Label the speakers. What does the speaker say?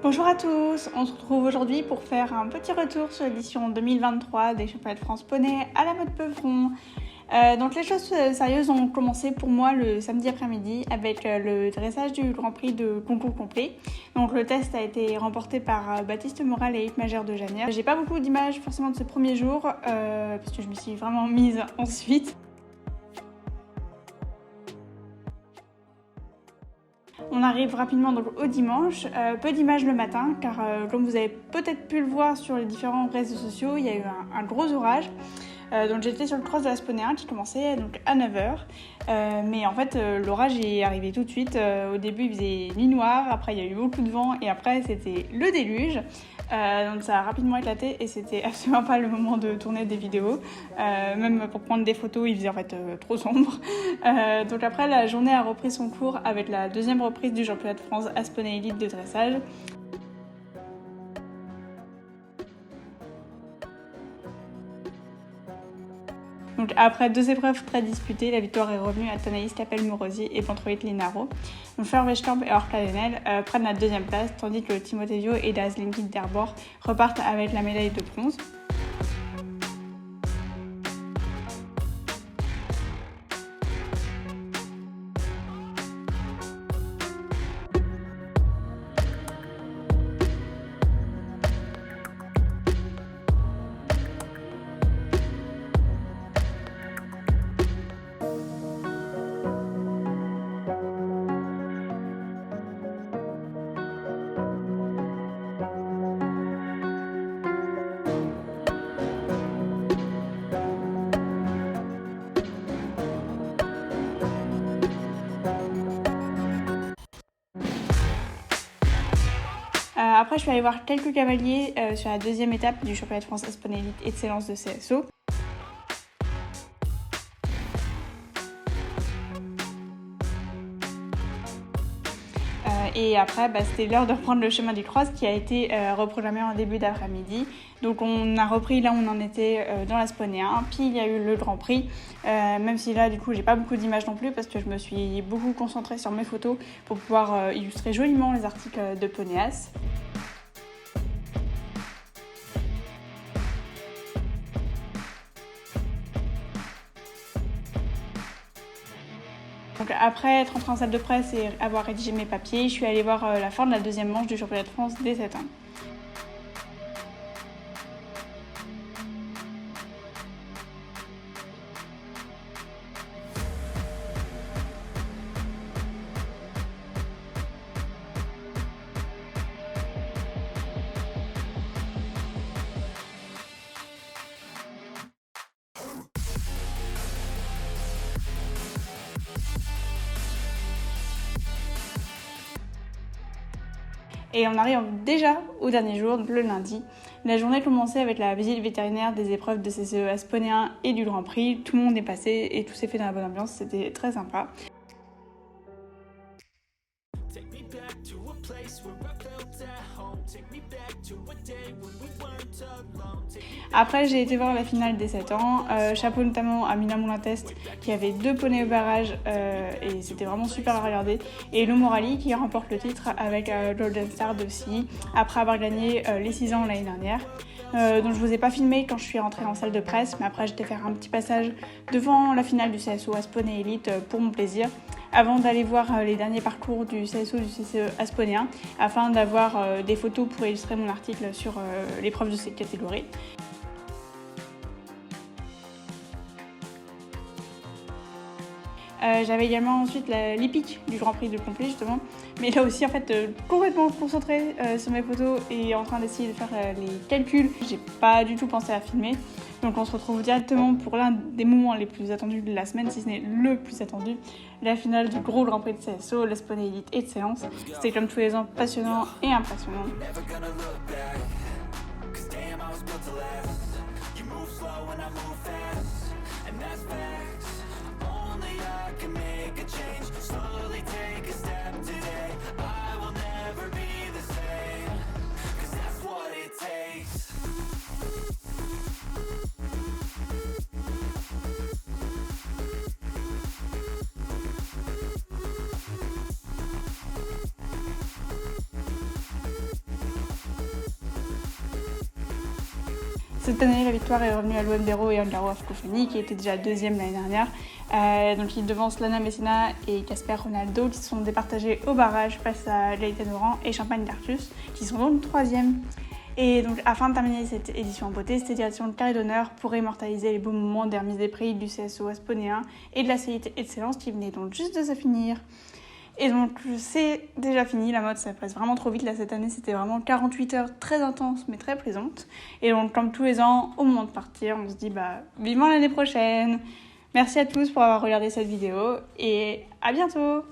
Speaker 1: Bonjour à tous, on se retrouve aujourd'hui pour faire un petit retour sur l'édition 2023 des Championnats de France Poney à la mode Beuvron. Donc les choses sérieuses ont commencé pour moi le samedi après-midi avec le dressage du Grand Prix de concours complet. Donc le test a été remporté par Baptiste Moral et Yves Magère de Janière. J'ai pas beaucoup d'images forcément de ce premier jour parce que je me suis vraiment mise ensuite. On arrive rapidement donc au dimanche, peu d'images le matin car comme vous avez peut-être pu le voir sur les différents réseaux sociaux, il y a eu un gros orage. Donc j'étais sur le cross de l'Asponéen qui commençait donc à 9h. Mais en fait l'orage est arrivé tout de suite. Au début il faisait nuit noire, après il y a eu beaucoup de vent et après c'était le déluge. Donc ça a rapidement éclaté et c'était absolument pas le moment de tourner des vidéos. Même pour prendre des photos il faisait en fait trop sombre. Donc après la journée a repris son cours avec la deuxième reprise du championnat de France Asponey Elite de dressage. Donc après deux épreuves très disputées, la victoire est revenue à Tanaïs Capel-Morosi et Pontroit Linaro. Donc Fleur Wechkamp et Orkla Lenel prennent la deuxième place, tandis que Timothée Viau et Das Linkit d'Herbor repartent avec la médaille de bronze. Après, je suis allée voir quelques cavaliers sur la deuxième étape du championnat de France Asponey Elite Excellence de CSO. Et après, c'était l'heure de reprendre le chemin du cross qui a été reprogrammé en début d'après-midi. Donc on a repris là où on en était dans l'Asponéen, puis il y a eu le Grand Prix, même si là du coup j'ai pas beaucoup d'images non plus parce que je me suis beaucoup concentrée sur mes photos pour pouvoir illustrer joliment les articles de Ponéas. Donc après être entrée en salle de presse et avoir rédigé mes papiers, je suis allée voir la fin de la deuxième manche du championnat de France dès 7 ans. Et on arrive déjà au dernier jour, donc le lundi. La journée commençait avec la visite vétérinaire des épreuves de CCE Asponéen et du Grand Prix. Tout le monde est passé et tout s'est fait dans la bonne ambiance, c'était très sympa. Après, j'ai été voir la finale des 7 ans. Chapeau notamment à Mina Moulin-Test qui avait 2 poneys au barrage et c'était vraiment super à regarder. Et Lo Morali qui remporte le titre avec Golden Star de Sci après avoir gagné les 6 ans l'année dernière. Donc je vous ai pas filmé quand je suis rentrée en salle de presse, mais après j'étais faire un petit passage devant la finale du CSO Asponey Elite pour mon plaisir, avant d'aller voir les derniers parcours du CSO du CCE Asponéen, afin d'avoir des photos pour illustrer mon article sur l'épreuve de cette catégorie. J'avais également ensuite l'hippique du Grand Prix de complet justement, mais là aussi en fait complètement concentrée sur mes photos et en train d'essayer de faire les calculs. J'ai pas du tout pensé à filmer, donc on se retrouve directement pour l'un des moments les plus attendus de la semaine, si ce n'est le plus attendu, la finale du gros Grand Prix de CSO, l'Asponey Elite Excellence. C'était comme tous les ans passionnant et impressionnant. Cette année, la victoire est revenue à l'OM Béraud et Ungaro Afcophenie, qui était déjà deuxième l'année dernière. Donc ils devancent Lana Messina et Casper Ronaldo, qui sont départagés au barrage face à Leighton Oran et Champagne Dartus, qui sont donc troisième. Et donc, afin de terminer cette édition en beauté, c'était direction le carré d'honneur pour immortaliser les beaux moments des remises des prix du CSO Asponéen et de la CIT Excellence qui venait donc juste de se finir. Et donc c'est déjà fini, la mode ça passe vraiment trop vite là cette année, c'était vraiment 48 heures très intenses mais très plaisantes. Et donc comme tous les ans, au moment de partir, on se dit vivement l'année prochaine. Merci à tous pour avoir regardé cette vidéo et à bientôt.